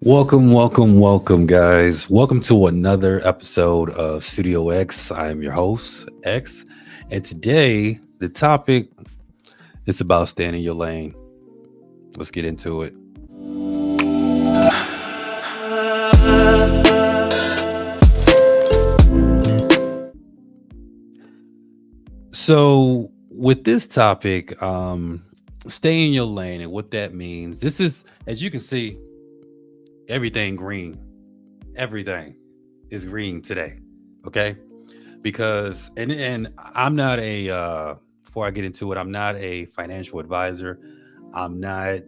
Welcome, guys. Welcome to another episode of Studio X. I am your host, X, and today the topic is about staying in your lane. Let's get into it. So, with this topic, stay in your lane and what that means. This is, as you can see, everything green. Everything is green today. Okay, because and I'm not a before I get into it, I'm not a financial advisor. I'm not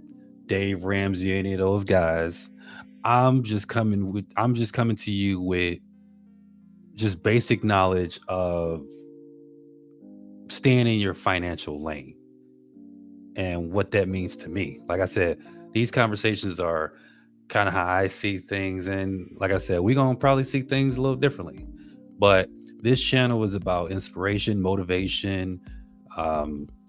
Dave Ramsey, any of those guys. I'm just coming to you with just basic knowledge of staying in your financial lane and what that means to me. Like I said, these conversations are kind of how I see things, and like I said, we're gonna probably see things a little differently. But this channel is about inspiration, motivation,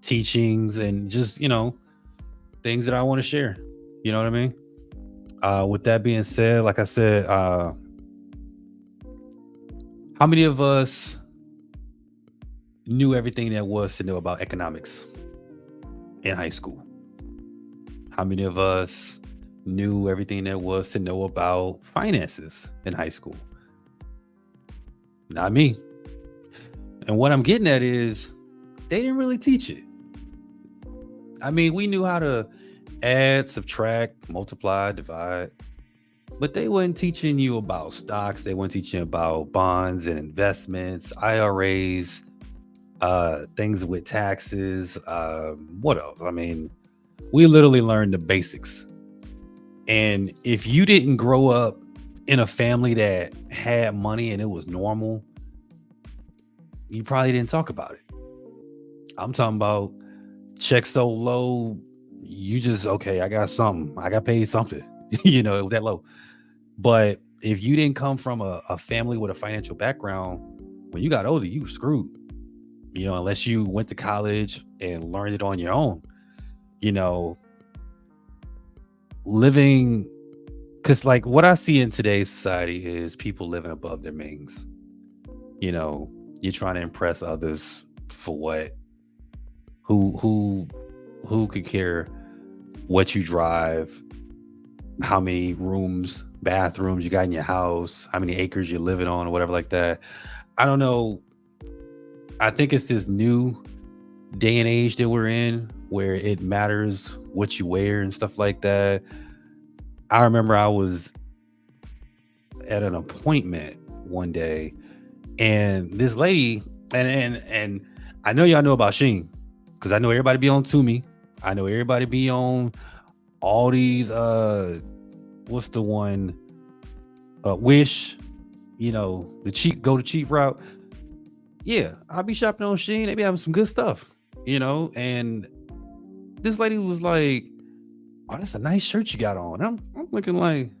teachings, and just things that I want to share. You know what I mean? With that being said, like I said, how many of us knew everything there was to know about economics in high school? How many of us knew everything there was to know about finances in high school? Not me. And what I'm getting at is they didn't really teach it. I mean, we knew how to add, subtract, multiply, divide, but they weren't teaching you about stocks. They weren't teaching you about bonds and investments, IRAs, things with taxes. What else? I mean, we literally learned the basics. And if you didn't grow up in a family that had money and it was normal, you probably didn't talk about it. I'm talking about check so low, you just okay. I got something. I got paid something. It was that low. But if you didn't come from a family with a financial background, when you got older, you were screwed. Unless you went to college and learned it on your own. You know, living because like what I see in today's society is people living above their means. You're trying to impress others for what? Who could care what you drive, how many rooms, bathrooms you got in your house, how many acres you're living on, or whatever like that. I don't know. I think it's this new day and age that we're in where it matters what you wear and stuff like that. I remember I was at an appointment one day and this lady and I know y'all know about Sheen because I know everybody be on To Me. I know everybody be on all these what's the one Wish, the cheap route. Yeah, I'll be shopping on Sheen. They be having some good stuff, and this lady was like, "Oh, that's a nice shirt you got on." I'm looking like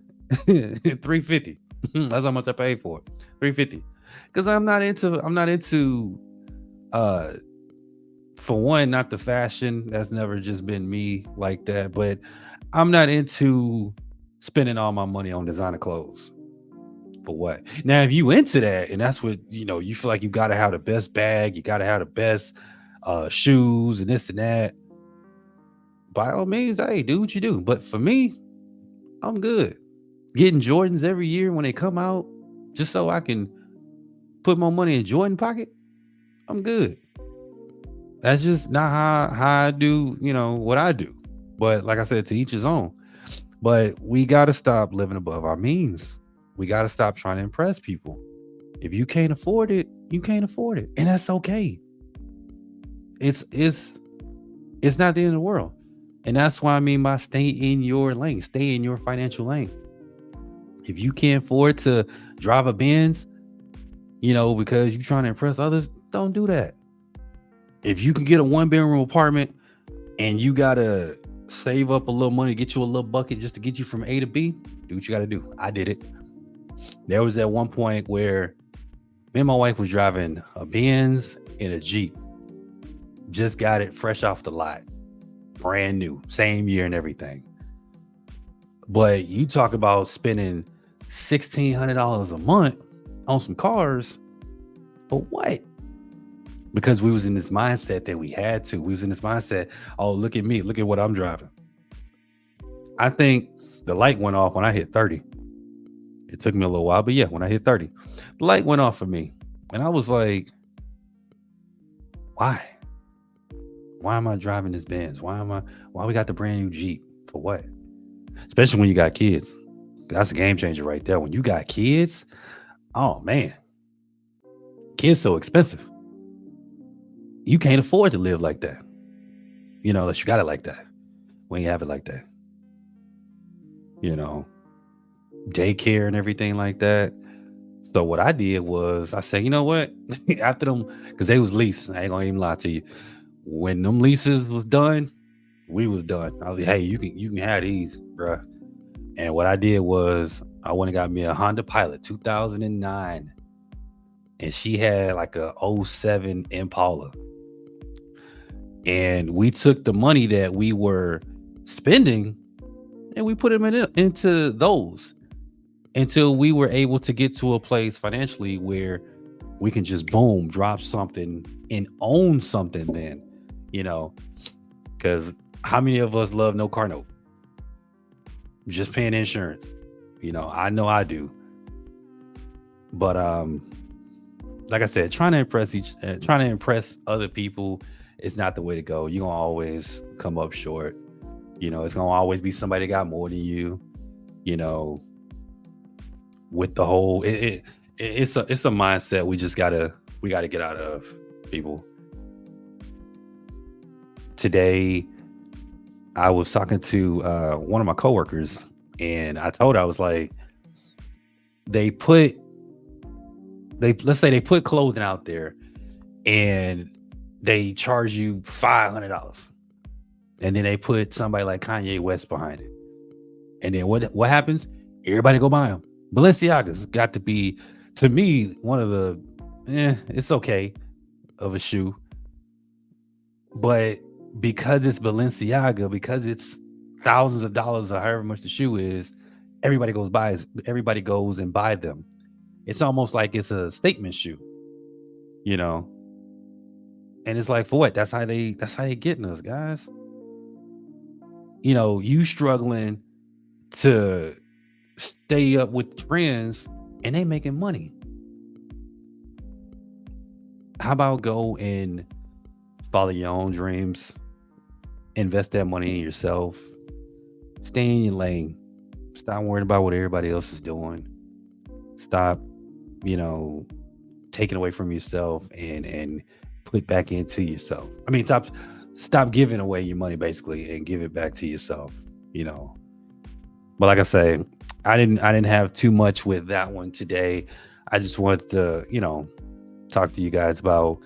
350. That's how much I paid for it. 350. Because I'm not into uh for one, not the fashion. That's never just been me like that. But I'm not into spending all my money on designer clothes. For what? Now, if you into that and that's what you feel like you gotta have the best bag, you gotta have the best shoes and this and that, by all means, hey, do what you do. But for me, I'm good. Getting Jordans every year when they come out, just so I can put more money in Jordan pocket, I'm good. That's just not how I do, what I do. But like I said, to each his own. But we gotta stop living above our means. We gotta stop trying to impress people. If you can't afford it, you can't afford it. And that's okay. It's not the end of the world. And that's why I mean by stay in your lane, stay in your financial lane. If you can't afford to drive a Benz, because you're trying to impress others, don't do that. If you can get a 1 bedroom apartment and you gotta save up a little money, get you a little bucket just to get you from A to B, do what you gotta do. I did it. There was at one point where me and my wife was driving a Benz and a Jeep. Just got it fresh off the lot. Brand new. Same year and everything. But you talk about spending $1,600 a month on some cars, but what? Because we was in this mindset that we had to. We was in this mindset, oh, look at me, look at what I'm driving. I think the light went off when I hit 30. It took me a little while, but yeah, when I hit 30, the light went off for me. And I was like, why? Why am I driving this Benz? Why we got the brand new Jeep? For what? Especially when you got kids. That's a game changer right there. When you got kids, oh man, kids so expensive. You can't afford to live like that. Unless you got it like that. When you have it like that. You know, daycare and everything like that. So what I did was I said, you know what? After them, because they was leased. I ain't gonna even lie to you. When them leases was done, we was done. I was like, hey, you can have these, bruh. And what I did was I went and got me a Honda Pilot 2009. And she had like a '07 Impala. And we took the money that we were spending and we put them into those until we were able to get to a place financially where we can just boom, drop something and own something then, you know, because how many of us love no car note? Just paying insurance. I know I do. But like I said, trying to impress other people is not the way to go. You're gonna always come up short. It's gonna always be somebody that got more than you, you know, with the whole it's a mindset we gotta get out of people. Today I was talking to one of my coworkers and I told her I was like, they put they let's say they put clothing out there and they charge you $500 and then they put somebody like Kanye West behind it. And then what happens? Everybody go buy them. Balenciaga's got to be, to me, one of the it's okay of a shoe, but because it's Balenciaga, because it's thousands of dollars or however much the shoe is, everybody goes and buy them. It's almost like it's a statement shoe, you know. And it's like, for what? That's how they getting us, guys. You struggling to stay up with trends and they making money. How about go and follow your own dreams, invest that money in yourself, stay in your lane, stop worrying about what everybody else is doing, stop, you know, taking away from yourself and put back into yourself. I mean, stop giving away your money basically and give it back to yourself, you know. But like I say, I didn't have too much with that one today. I just wanted to, talk to you guys about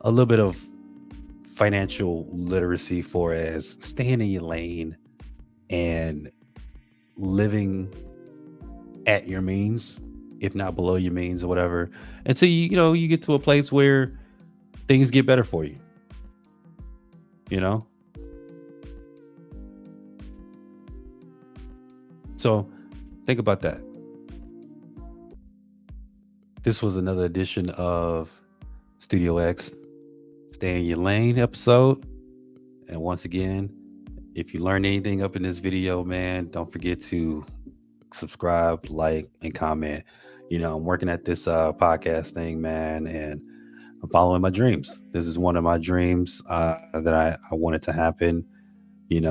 a little bit of financial literacy for as staying in your lane and living at your means, if not below your means or whatever, until you get to a place where things get better for you. You know? So think about that. This was another edition of Studio X Stay in Your Lane episode. And once again, if you learned anything up in this video, man, don't forget to subscribe, like, and comment. I'm working at this podcast thing, man, and I'm following my dreams. This is one of my dreams that I wanted to happen, and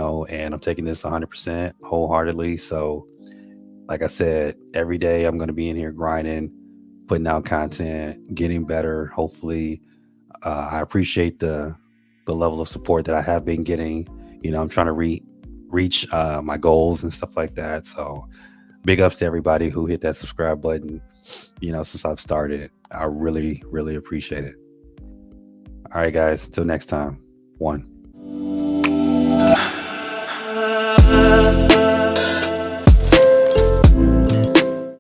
I'm taking this 100% wholeheartedly. So, like I said, every day I'm going to be in here grinding, putting out content, getting better. Hopefully, I appreciate the level of support that I have been getting. I'm trying to reach my goals and stuff like that. So, big ups to everybody who hit that subscribe button, since I've started. I really, really appreciate it. All right, guys. Until next time. One.